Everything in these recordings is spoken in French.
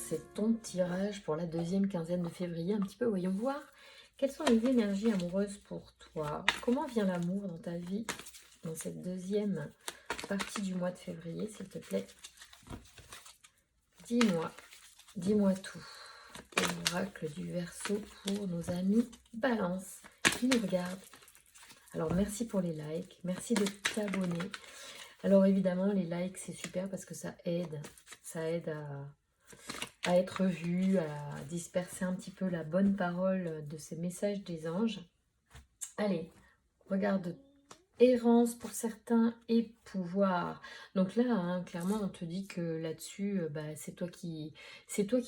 c'est ton tirage pour la deuxième quinzaine de février. Un petit peu, voyons voir. Quelles sont les énergies amoureuses pour toi? Comment vient l'amour dans ta vie dans cette deuxième partie du mois de février, s'il te plaît? Dis-moi tout. L'oracle du Verseau pour nos amis Balance qui nous regardent. Alors, merci pour les likes, merci de t'abonner. Alors, évidemment, les likes, c'est super parce que ça aide à être vu, à disperser un petit peu la bonne parole de ces messages des anges. Allez, regarde, errance pour certains et pouvoir. Donc là, hein, clairement, on te dit que là-dessus, c'est toi qui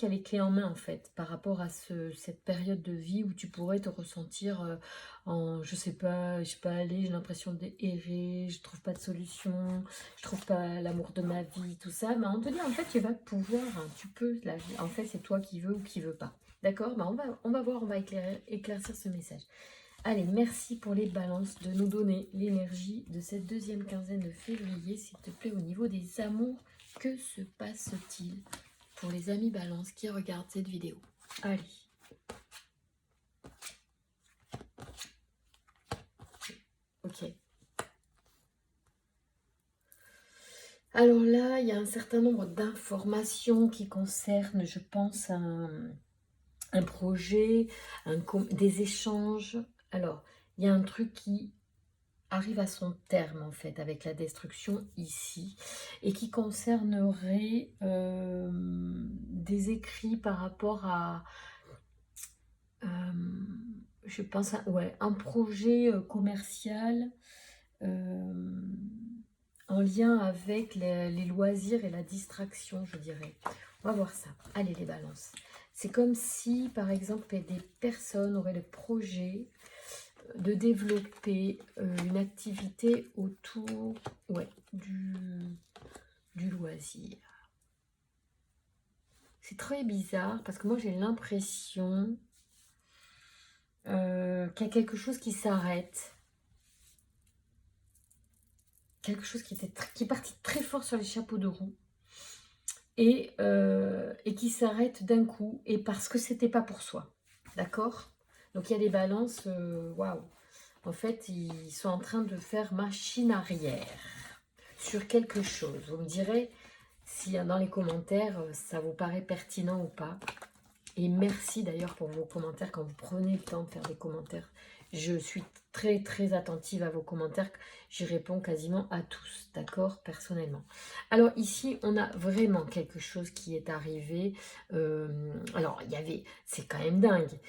as les clés en main en fait, par rapport à cette période de vie où tu pourrais te ressentir en, je sais pas aller, j'ai l'impression d'errer, je trouve pas de solution, je trouve pas l'amour de ma vie, tout ça. On te dit en fait, tu vas pouvoir, hein, tu peux. Là, en fait, c'est toi qui veux ou qui veut pas. D'accord? On va voir, on va éclaircir ce message. Allez, merci pour les balances de nous donner l'énergie de cette deuxième quinzaine de février. S'il te plaît, au niveau des amours, que se passe-t-il pour les amis balance qui regardent cette vidéo? Allez. Ok. Alors là, il y a un certain nombre d'informations qui concernent, je pense, un projet, des échanges. Alors, il y a un truc qui arrive à son terme en fait avec la destruction ici et qui concernerait des écrits par rapport à je pense un projet commercial en lien avec les loisirs et la distraction, je dirais. On va voir ça. Allez les balances. C'est comme si par exemple des personnes auraient le projet de développer une activité autour du loisir. C'est très bizarre parce que moi j'ai l'impression qu'il y a quelque chose qui s'arrête. Quelque chose qui est parti très fort sur les chapeaux de roue et qui s'arrête d'un coup et parce que c'était pas pour soi. D'accord? Donc il y a des balances, waouh! En fait, ils sont en train de faire machine arrière sur quelque chose. Vous me direz si dans les commentaires, ça vous paraît pertinent ou pas. Et merci d'ailleurs pour vos commentaires quand vous prenez le temps de faire des commentaires. Je suis très très attentive à vos commentaires. J'y réponds quasiment à tous, d'accord, personnellement. Alors ici, on a vraiment quelque chose qui est arrivé. Alors, c'est quand même dingue.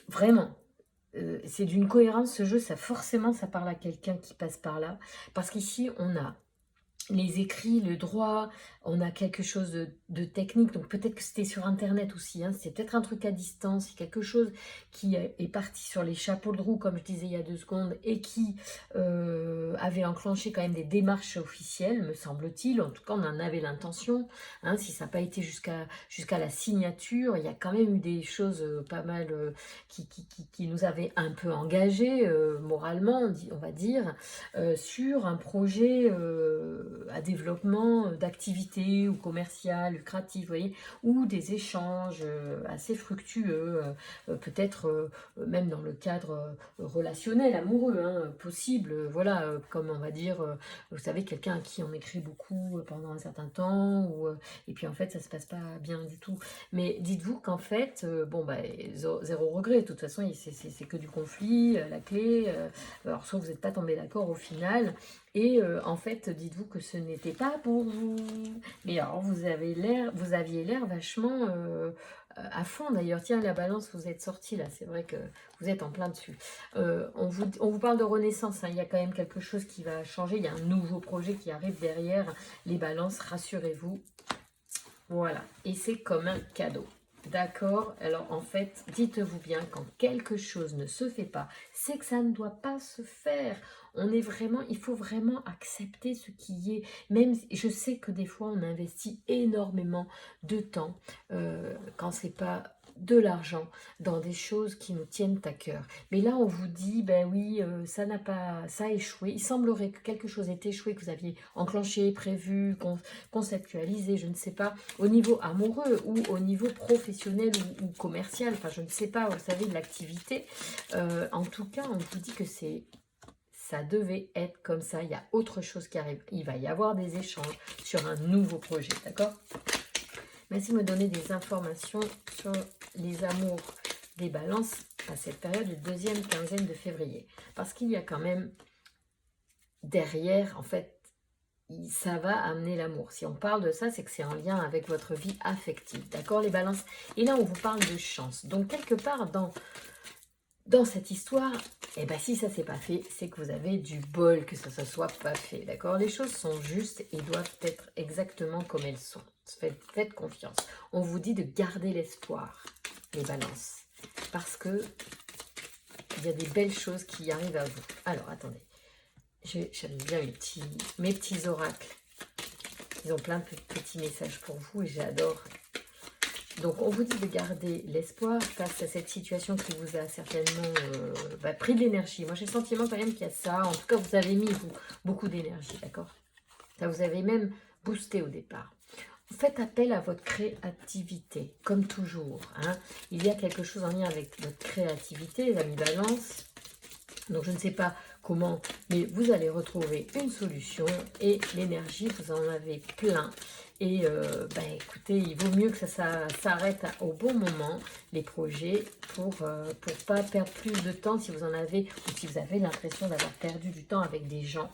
Vraiment, c'est d'une cohérence ce jeu, forcément ça parle à quelqu'un qui passe par là, parce qu'ici on a les écrits, le droit, on a quelque chose de technique, donc peut-être que c'était sur internet aussi, hein, c'est peut-être un truc à distance, c'est quelque chose qui est parti sur les chapeaux de roue, comme je disais il y a 2 secondes, et qui avait enclenché quand même des démarches officielles, me semble-t-il, en tout cas on en avait l'intention, hein, si ça n'a pas été jusqu'à la signature, il y a quand même eu des choses pas mal qui nous avaient un peu engagés moralement, on va dire, sur un projet à développement d'activités ou commerciales, lucratives, vous voyez, ou des échanges assez fructueux, peut-être même dans le cadre relationnel, amoureux, hein, possible, voilà, comme on va dire, vous savez, quelqu'un à qui on écrit beaucoup pendant un certain temps, et puis en fait ça se passe pas bien du tout. Mais dites-vous qu'en fait, zéro regret, de toute façon, c'est que du conflit, la clé, alors soit vous n'êtes pas tombé d'accord au final, et en fait, dites-vous que ce n'était pas pour vous. Mais alors, vous aviez l'air vachement à fond d'ailleurs. Tiens, la balance, vous êtes sorti là, c'est vrai que vous êtes en plein dessus. On vous parle de renaissance, hein. Il y a quand même quelque chose qui va changer, il y a un nouveau projet qui arrive derrière. Les balances, rassurez-vous. Voilà, et c'est comme un cadeau. D'accord? Alors en fait, dites-vous bien, quand quelque chose ne se fait pas, c'est que ça ne doit pas se faire. On est vraiment, il faut vraiment accepter ce qui est. Même, je sais que des fois, on investit énormément de temps quand c'est pas de l'argent dans des choses qui nous tiennent à cœur. Mais là, on vous dit, ben oui, ça a échoué. Il semblerait que quelque chose ait échoué, que vous aviez enclenché, prévu, conceptualisé, je ne sais pas, au niveau amoureux ou au niveau professionnel ou commercial, enfin, je ne sais pas, vous savez, de l'activité. En tout cas, on vous dit que ça devait être comme ça. Il y a autre chose qui arrive. Il va y avoir des échanges sur un nouveau projet, d'accord? Merci de me donner des informations sur les amours des balances à cette période de deuxième quinzaine de février. Parce qu'il y a quand même derrière, en fait, ça va amener l'amour. Si on parle de ça, c'est que c'est en lien avec votre vie affective. D'accord, les balances? Et là, on vous parle de chance. Donc, quelque part, dans cette histoire, eh ben, si ça ne s'est pas fait, c'est que vous avez du bol que ça ne soit pas fait. D'accord? Les choses sont justes et doivent être exactement comme elles sont. Faites confiance. On vous dit de garder l'espoir, les balances. Parce que il y a des belles choses qui arrivent à vous. Alors, attendez. J'aime bien mes petits oracles. Ils ont plein de petits messages pour vous et j'adore. Donc, on vous dit de garder l'espoir face à cette situation qui vous a certainement pris de l'énergie. Moi, j'ai le sentiment quand même qu'il y a ça. En tout cas, vous avez mis beaucoup d'énergie, d'accord? Ça vous avez même boosté au départ. Faites appel à votre créativité, comme toujours. Hein. Il y a quelque chose en lien avec votre créativité, les amis balance. Donc, je ne sais pas comment, mais vous allez retrouver une solution et l'énergie, vous en avez plein. Et écoutez, il vaut mieux que ça s'arrête au bon moment, les projets, pour pas perdre plus de temps si vous en avez, ou si vous avez l'impression d'avoir perdu du temps avec des gens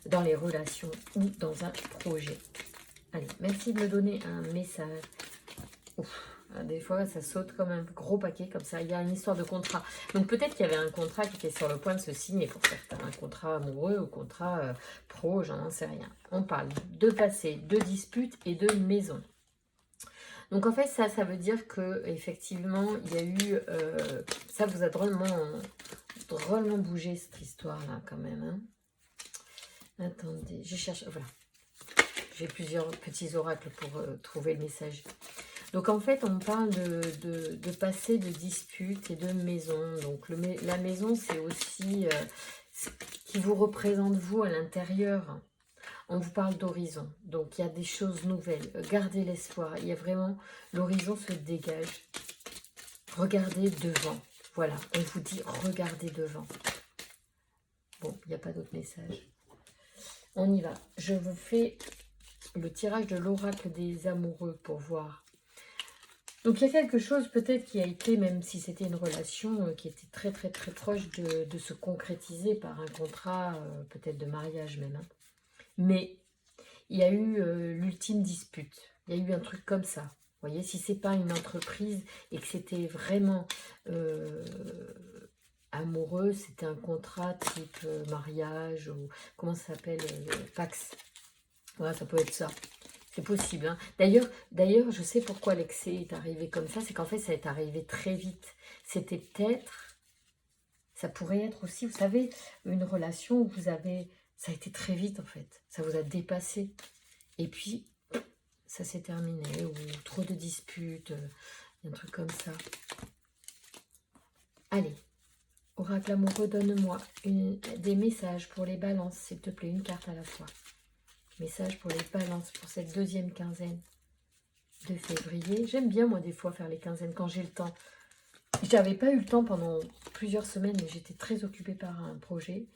dans les relations ou dans un projet. Allez, merci de me donner un message. Ouf, des fois, ça saute comme un gros paquet, comme ça. Il y a une histoire de contrat. Donc, peut-être qu'il y avait un contrat qui était sur le point de se signer pour certains. Un contrat amoureux ou contrat pro, j'en sais rien. On parle de passé, de disputes et de maison. Donc, en fait, ça veut dire que effectivement, il y a eu... ça vous a drôlement bougé, cette histoire-là, quand même. Hein. Attendez, je cherche... Voilà. J'ai plusieurs petits oracles pour trouver le message. Donc, en fait, on parle de passé, de disputes et de maison. Donc, la maison, c'est aussi ce qui vous représente, vous, à l'intérieur. On vous parle d'horizon. Donc, il y a des choses nouvelles. Gardez l'espoir. Il y a vraiment... L'horizon se dégage. Regardez devant. Voilà, on vous dit regardez devant. Bon, il n'y a pas d'autre message. On y va. Je vous fais le tirage de l'oracle des amoureux pour voir. Donc, il y a quelque chose peut-être qui a été, même si c'était une relation qui était très, très, très proche de se concrétiser par un contrat, peut-être de mariage même. Hein. Mais il y a eu l'ultime dispute. Il y a eu un truc comme ça. Vous voyez, si c'est pas une entreprise et que c'était vraiment amoureux, c'était un contrat type mariage ou comment ça s'appelle, Pax. Voilà, ça peut être ça. C'est possible. Hein. D'ailleurs, je sais pourquoi l'excès est arrivé comme ça. C'est qu'en fait, ça est arrivé très vite. C'était peut-être, ça pourrait être aussi, vous savez, une relation où vous avez, ça a été très vite en fait. Ça vous a dépassé. Et puis, ça s'est terminé. Ou trop de disputes, un truc comme ça. Allez, oracle amoureux, donne-moi des messages pour les balances, s'il te plaît, une carte à la fois. Message pour les balances pour cette deuxième quinzaine de février. J'aime bien, moi, des fois, faire les quinzaines quand j'ai le temps. J'avais pas eu le temps pendant plusieurs semaines, mais j'étais très occupée par un projet.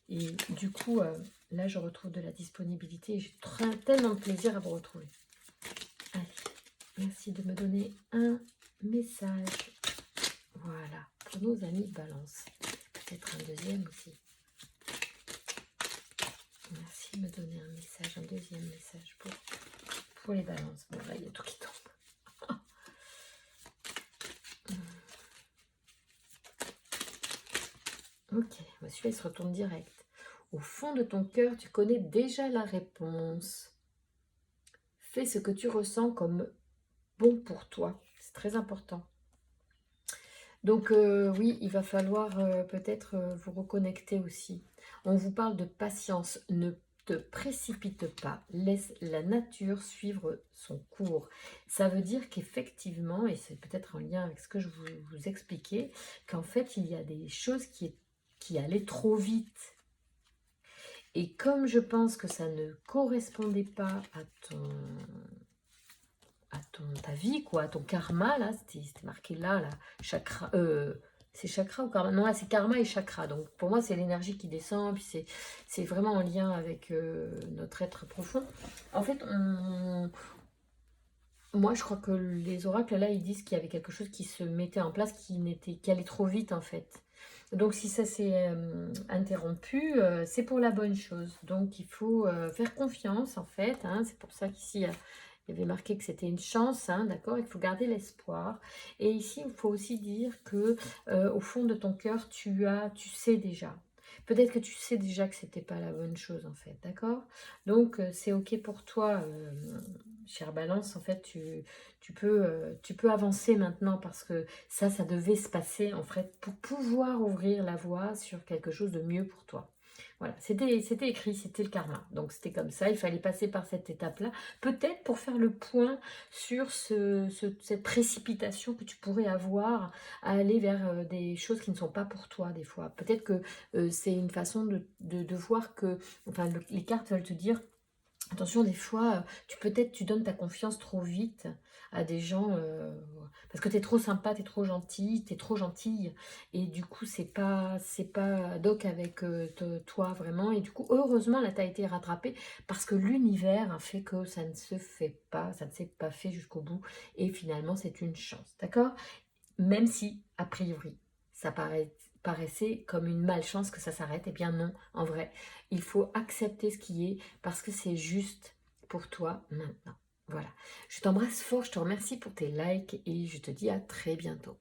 Et du coup, là, je retrouve de la disponibilité et j'ai tellement de plaisir à vous retrouver. Allez, merci de me donner un message. Voilà, pour nos amis balance. Peut-être un deuxième aussi. Merci de me donner un message, un deuxième message pour les balances. Bon, là, il y a tout qui tombe. Ok, celui-là, il se retourne direct. Au fond de ton cœur, tu connais déjà la réponse. Fais ce que tu ressens comme bon pour toi. C'est très important. Donc, oui, il va falloir peut-être vous reconnecter aussi. On vous parle de patience. Ne te précipite pas. Laisse la nature suivre son cours. Ça veut dire qu'effectivement, et c'est peut-être en lien avec ce que je vous expliquais, qu'en fait, il y a des choses qui allaient trop vite. Et comme je pense que ça ne correspondait pas à ta vie, quoi, à ton karma, là, c'était marqué là, chakra, c'est chakra ou karma? Non, là, c'est karma et chakra. Donc, pour moi, c'est l'énergie qui descend, puis c'est vraiment en lien avec notre être profond. En fait, moi, je crois que les oracles, là, ils disent qu'il y avait quelque chose qui se mettait en place, qui allait trop vite, en fait. Donc, si ça s'est interrompu, c'est pour la bonne chose. Donc, il faut faire confiance, en fait, hein. C'est pour ça qu'ici, il y avait marqué que c'était une chance, hein, d'accord? Il faut garder l'espoir. Et ici, il faut aussi dire que au fond de ton cœur, tu sais déjà. Peut-être que tu sais déjà que c'était pas la bonne chose, en fait, d'accord? Donc, c'est OK pour toi, chère Balance. En fait, tu peux avancer maintenant parce que ça devait se passer, en fait, pour pouvoir ouvrir la voie sur quelque chose de mieux pour toi. Voilà, c'était écrit, c'était le karma. Donc, c'était comme ça, il fallait passer par cette étape-là. Peut-être pour faire le point sur cette précipitation que tu pourrais avoir à aller vers des choses qui ne sont pas pour toi, des fois. Peut-être que c'est une façon de voir que, enfin, les cartes veulent te dire, attention, des fois, tu donnes ta confiance trop vite à des gens parce que tu es trop sympa, tu es trop gentil, tu es trop gentille. Et du coup, c'est pas doc avec toi vraiment. Et du coup, heureusement, là, tu as été rattrapée parce que l'univers a fait que ça ne se fait pas, ça ne s'est pas fait jusqu'au bout. Et finalement, c'est une chance, d'accord? Même si, a priori, ça paraissait comme une malchance que ça s'arrête, eh bien non, en vrai, il faut accepter ce qui est parce que c'est juste pour toi maintenant. Voilà, je t'embrasse fort, je te remercie pour tes likes et je te dis à très bientôt.